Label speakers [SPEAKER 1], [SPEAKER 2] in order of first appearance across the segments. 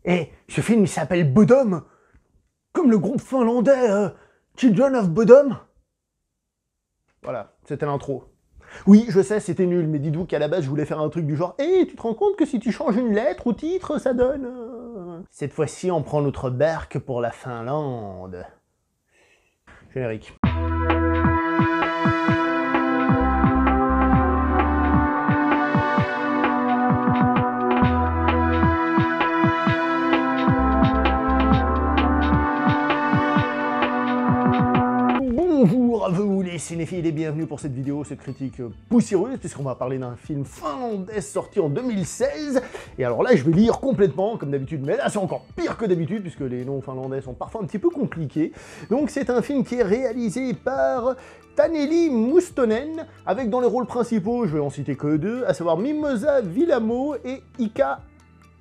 [SPEAKER 1] Et ce film, il s'appelle Bodom, comme le groupe finlandais Children of Bodom. Voilà, c'était l'intro. Oui, je sais, c'était nul, mais dites-vous qu'à la base, je voulais faire un truc du genre « Hey, tu te rends compte que si tu changes une lettre au titre, ça donne... Cette fois-ci, on prend notre barque pour la Finlande. » Générique. Bonjour à vous les cinéphiles et bienvenue pour cette vidéo, cette critique poussiéreuse, puisqu'on va parler d'un film finlandais sorti en 2016. Et alors là, je vais lire complètement, comme d'habitude, mais là c'est encore pire que d'habitude, puisque les noms finlandais sont parfois un petit peu compliqués. Donc c'est un film qui est réalisé par Taneli Mustonen, avec dans les rôles principaux, je vais en citer que deux, à savoir Mimosa Villamo et Ika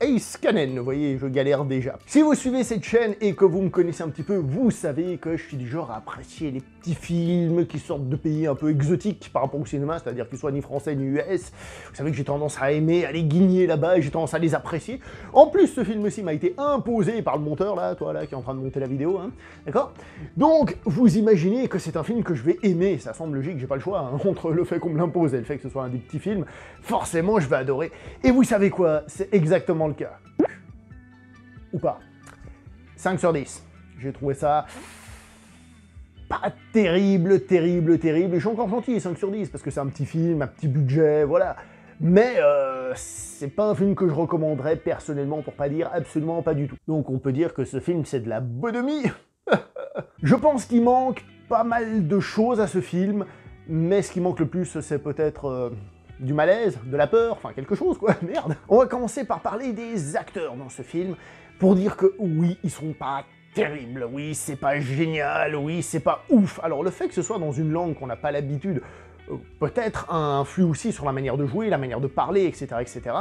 [SPEAKER 1] Heiskanen, vous voyez, je galère déjà. Si vous suivez cette chaîne et que vous me connaissez un petit peu, vous savez que je suis du genre à apprécier les petits films qui sortent de pays un peu exotiques par rapport au cinéma, c'est-à-dire qu'ils soient ni français ni US. Vous savez que j'ai tendance à aimer aller guigner là-bas et j'ai tendance à les apprécier. En plus, ce film-ci m'a été imposé par le monteur, là, toi là, qui est en train de monter la vidéo, hein, d'accord? Donc, vous imaginez que c'est un film que je vais aimer, ça semble logique, j'ai pas le choix, hein, entre le fait qu'on me l'impose et le fait que ce soit un des petits films, forcément je vais adorer. Et vous savez quoi? C'est exactement le cas. Ou pas. 5 sur 10. J'ai trouvé ça pas terrible. Je suis encore gentil, 5 sur 10, parce que c'est un petit film, un petit budget, voilà. Mais c'est pas un film que je recommanderais personnellement, pour pas dire absolument pas du tout. Donc on peut dire que ce film, c'est de la bonhomie. Je pense qu'il manque pas mal de choses à ce film, mais ce qui manque le plus, c'est peut-être... du malaise, de la peur, enfin quelque chose quoi, merde. On va commencer par parler des acteurs dans ce film, pour dire que oui, ils sont pas terribles, oui, c'est pas génial, oui, c'est pas ouf. Alors le fait que ce soit dans une langue qu'on n'a pas l'habitude, peut-être influe aussi sur la manière de jouer, la manière de parler, etc.,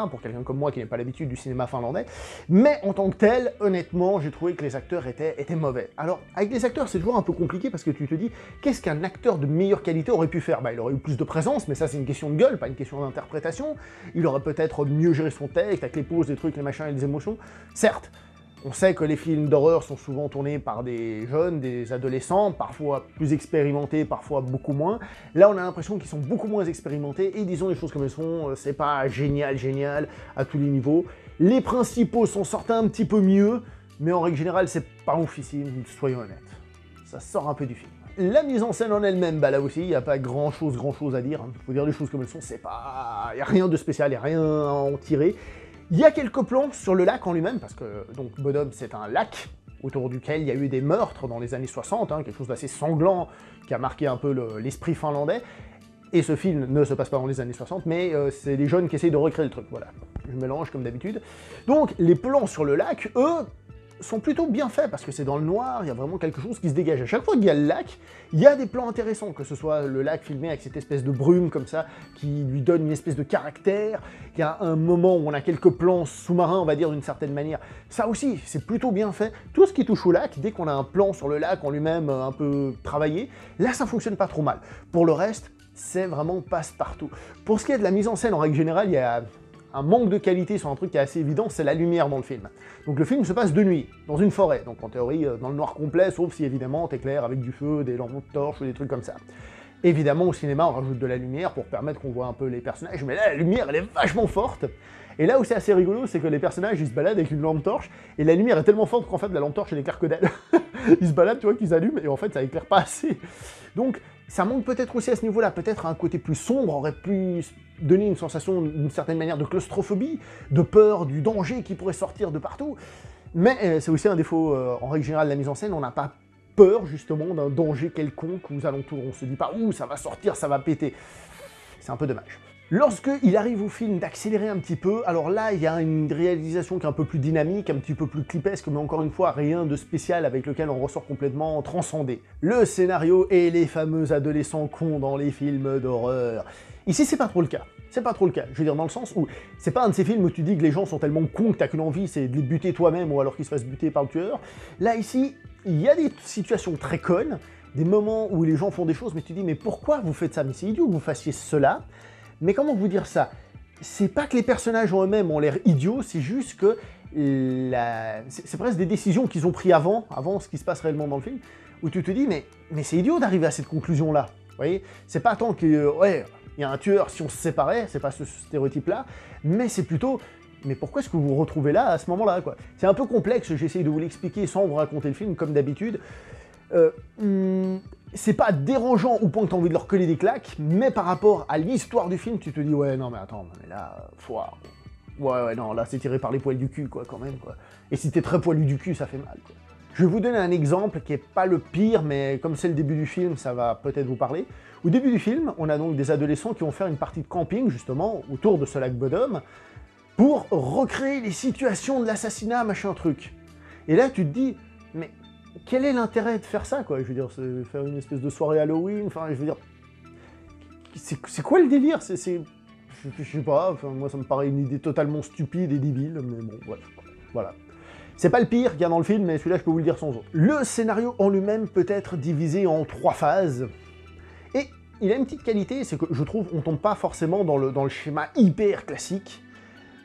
[SPEAKER 1] pour quelqu'un comme moi qui n'a pas l'habitude du cinéma finlandais, mais en tant que tel, honnêtement, j'ai trouvé que les acteurs étaient mauvais. Alors, avec les acteurs, c'est toujours un peu compliqué, parce que tu te dis, qu'est-ce qu'un acteur de meilleure qualité aurait pu faire? Bah, il aurait eu plus de présence, mais ça c'est une question de gueule, pas une question d'interprétation. Il aurait peut-être mieux géré son texte, avec les pauses, les trucs, les machins et les émotions, certes. On sait que les films d'horreur sont souvent tournés par des jeunes, des adolescents, parfois plus expérimentés, parfois beaucoup moins. Là, on a l'impression qu'ils sont beaucoup moins expérimentés, et disons les choses comme elles sont, c'est pas génial à tous les niveaux. Les principaux s'en sortent un petit peu mieux, mais en règle générale, c'est pas oufissime, soyons honnêtes. Ça sort un peu du film. La mise en scène en elle-même, bah là aussi, il n'y a pas grand chose à dire. Faut dire les choses comme elles sont, c'est pas... Il n'y a rien de spécial, il n'y a rien à en tirer. Il y a quelques plans sur le lac en lui-même, parce que donc Bodom c'est un lac autour duquel il y a eu des meurtres dans les années 60, hein, quelque chose d'assez sanglant qui a marqué un peu l'esprit finlandais. Et ce film ne se passe pas dans les années 60, mais c'est des jeunes qui essayent de recréer le truc, voilà. Je mélange comme d'habitude. Donc les plans sur le lac, eux, sont plutôt bien faits, parce que c'est dans le noir, il y a vraiment quelque chose qui se dégage. À chaque fois qu'il y a le lac, il y a des plans intéressants, que ce soit le lac filmé avec cette espèce de brume comme ça, qui lui donne une espèce de caractère, il y a un moment où on a quelques plans sous-marins, on va dire d'une certaine manière. Ça aussi, c'est plutôt bien fait. Tout ce qui touche au lac, dès qu'on a un plan sur le lac en lui-même un peu travaillé, là ça fonctionne pas trop mal. Pour le reste, c'est vraiment passe-partout. Pour ce qui est de la mise en scène, en règle générale, il y a un manque de qualité sur un truc qui est assez évident, c'est la lumière dans le film. Donc le film se passe de nuit, dans une forêt, donc en théorie dans le noir complet, sauf si évidemment t'éclaires avec du feu, des lampes de torche ou des trucs comme ça. Évidemment au cinéma on rajoute de la lumière pour permettre qu'on voit un peu les personnages, mais là la lumière elle est vachement forte. Et là où c'est assez rigolo, c'est que les personnages ils se baladent avec une lampe torche, et la lumière est tellement forte qu'en fait la lampe torche elle éclaire que dalle. Ils se baladent, tu vois, qu'ils allument, et en fait ça éclaire pas assez. Donc ça manque peut-être aussi à ce niveau-là, peut-être un côté plus sombre aurait pu donner une sensation d'une certaine manière de claustrophobie, de peur, du danger qui pourrait sortir de partout. Mais c'est aussi un défaut, en règle générale, de la mise en scène, on n'a pas peur justement d'un danger quelconque aux alentours, on se dit pas « ouh, ça va sortir, ça va péter ». C'est un peu dommage. Lorsqu'il arrive au film d'accélérer un petit peu, alors là, il y a une réalisation qui est un peu plus dynamique, un petit peu plus clipesque, mais encore une fois, rien de spécial avec lequel on ressort complètement transcendé. Le scénario et les fameux adolescents cons dans les films d'horreur. Ici, c'est pas trop le cas. C'est pas trop le cas. Je veux dire, dans le sens où c'est pas un de ces films où tu dis que les gens sont tellement cons que t'as qu'une envie, c'est de les buter toi-même ou alors qu'ils se fassent buter par le tueur. Là, ici, il y a des situations très connes, des moments où les gens font des choses, mais tu dis, mais pourquoi vous faites ça? Mais c'est idiot que vous fassiez cela. Mais comment vous dire ça? C'est pas que les personnages en eux-mêmes ont l'air idiots, c'est juste que c'est presque des décisions qu'ils ont prises avant ce qui se passe réellement dans le film, où tu te dis, mais c'est idiot d'arriver à cette conclusion-là. Vous voyez, c'est pas tant que, ouais, il y a un tueur si on se séparait, c'est pas ce stéréotype-là, mais c'est plutôt, mais pourquoi est-ce que vous vous retrouvez là à ce moment-là, quoi? C'est un peu complexe, j'essaye de vous l'expliquer sans vous raconter le film, comme d'habitude. C'est pas dérangeant au point que t'as envie de leur coller des claques, mais par rapport à l'histoire du film, tu te dis, ouais, non, mais attends, mais là, ouais, non, là, c'est tiré par les poils du cul, quoi, quand même, quoi. Et si t'es très poilu du cul, ça fait mal, quoi. Je vais vous donner un exemple qui est pas le pire, mais comme c'est le début du film, ça va peut-être vous parler. Au début du film, on a donc des adolescents qui vont faire une partie de camping, justement, autour de ce lac Bodom, pour recréer les situations de l'assassinat, machin truc. Et là, tu te dis, mais quel est l'intérêt de faire ça, quoi? Je veux dire, faire une espèce de soirée Halloween, enfin, je veux dire... C'est quoi le délire? Je sais pas, enfin, moi ça me paraît une idée totalement stupide et débile, mais bon, bref, voilà. C'est pas le pire qu'il y a dans le film, mais celui-là je peux vous le dire sans autre. Le scénario en lui-même peut être divisé en 3 phases, et il a une petite qualité, c'est que je trouve on tombe pas forcément dans le schéma hyper classique,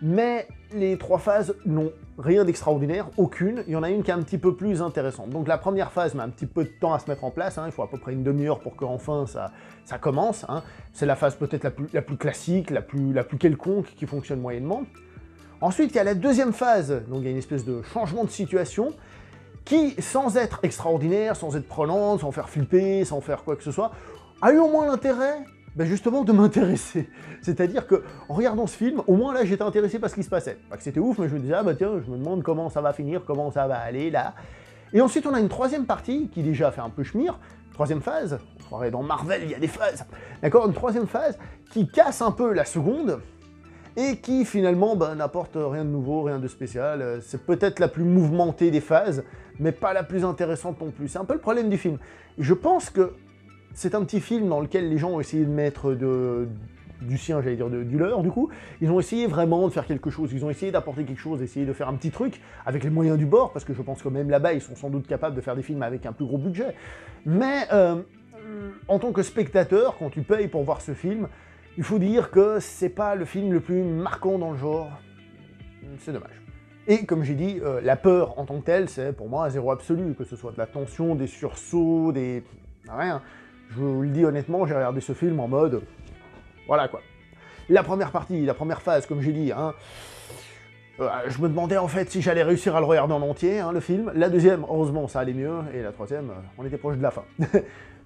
[SPEAKER 1] mais les 3 phases n'ont rien d'extraordinaire, aucune. Il y en a une qui est un petit peu plus intéressante. Donc la première phase met un petit peu de temps à se mettre en place, hein. Il faut à peu près une demi-heure pour qu'enfin ça commence, hein. C'est la phase peut-être la plus classique, la plus quelconque, qui fonctionne moyennement. Ensuite, il y a la deuxième phase, donc il y a une espèce de changement de situation, qui, sans être extraordinaire, sans être prenante, sans faire flipper, sans faire quoi que ce soit, a eu au moins l'intérêt, ben justement, de m'intéresser. C'est-à-dire que, en regardant ce film, au moins là, j'étais intéressé par ce qui se passait. Pas que c'était ouf, mais je me disais, ah bah tiens, je me demande comment ça va finir, comment ça va aller, là. Et ensuite, on a une troisième partie, qui déjà fait un peu schmire, troisième phase, on se croirait dans Marvel, il y a des phases, d'accord, une troisième phase, qui casse un peu la seconde, et qui, finalement, ben, n'apporte rien de nouveau, rien de spécial. C'est peut-être la plus mouvementée des phases, mais pas la plus intéressante non plus. C'est un peu le problème du film. Et je pense que c'est un petit film dans lequel les gens ont essayé de mettre du sien, j'allais dire du leur, du coup. Ils ont essayé vraiment de faire quelque chose, ils ont essayé d'apporter quelque chose, d'essayer de faire un petit truc, avec les moyens du bord, parce que je pense que même là-bas, ils sont sans doute capables de faire des films avec un plus gros budget. Mais, en tant que spectateur, quand tu payes pour voir ce film, il faut dire que c'est pas le film le plus marquant dans le genre. C'est dommage. Et comme j'ai dit, la peur en tant que telle, c'est pour moi un zéro absolu, que ce soit de la tension, des sursauts, des... rien. Je vous le dis honnêtement, j'ai regardé ce film en mode... Voilà quoi. La première partie, la première phase, comme j'ai dit, hein, je me demandais en fait si j'allais réussir à le regarder en entier, hein, le film. La deuxième, heureusement, ça allait mieux. Et la troisième, on était proche de la fin.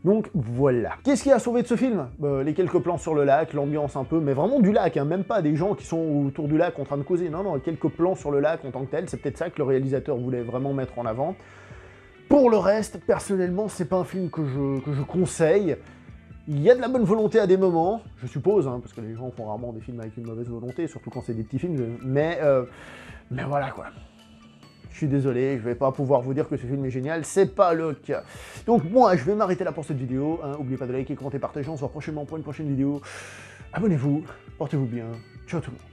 [SPEAKER 1] Donc voilà. Qu'est-ce qui a sauvé de ce film? Les quelques plans sur le lac, l'ambiance un peu, mais vraiment du lac, hein, même pas des gens qui sont autour du lac en train de causer. Non, non, quelques plans sur le lac en tant que tel. C'est peut-être ça que le réalisateur voulait vraiment mettre en avant. Pour le reste, personnellement, c'est pas un film que je conseille. Il y a de la bonne volonté à des moments, je suppose, hein, parce que les gens font rarement des films avec une mauvaise volonté, surtout quand c'est des petits films, mais voilà quoi. Je suis désolé, je vais pas pouvoir vous dire que ce film est génial, c'est pas le cas. Donc moi, je vais m'arrêter là pour cette vidéo, hein. N'oubliez pas de liker, commenter, partager, on se voit prochainement pour une prochaine vidéo. Abonnez-vous, portez-vous bien, ciao tout le monde.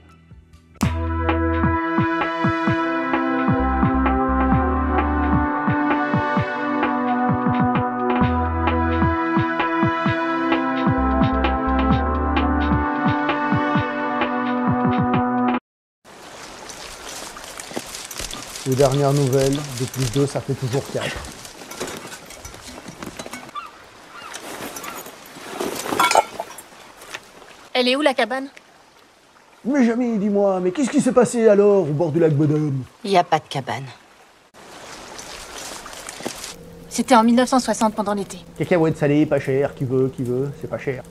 [SPEAKER 1] Les dernières nouvelles, 2 plus 2, ça fait toujours 4.
[SPEAKER 2] Elle est où la cabane?
[SPEAKER 1] Mais jamais, dis-moi, mais qu'est-ce qui s'est passé alors au bord du lac Bodom?
[SPEAKER 2] Il n'y a pas de cabane. C'était en 1960 pendant l'été.
[SPEAKER 1] Cacahuètes salées, pas cher, qui veut, c'est pas cher.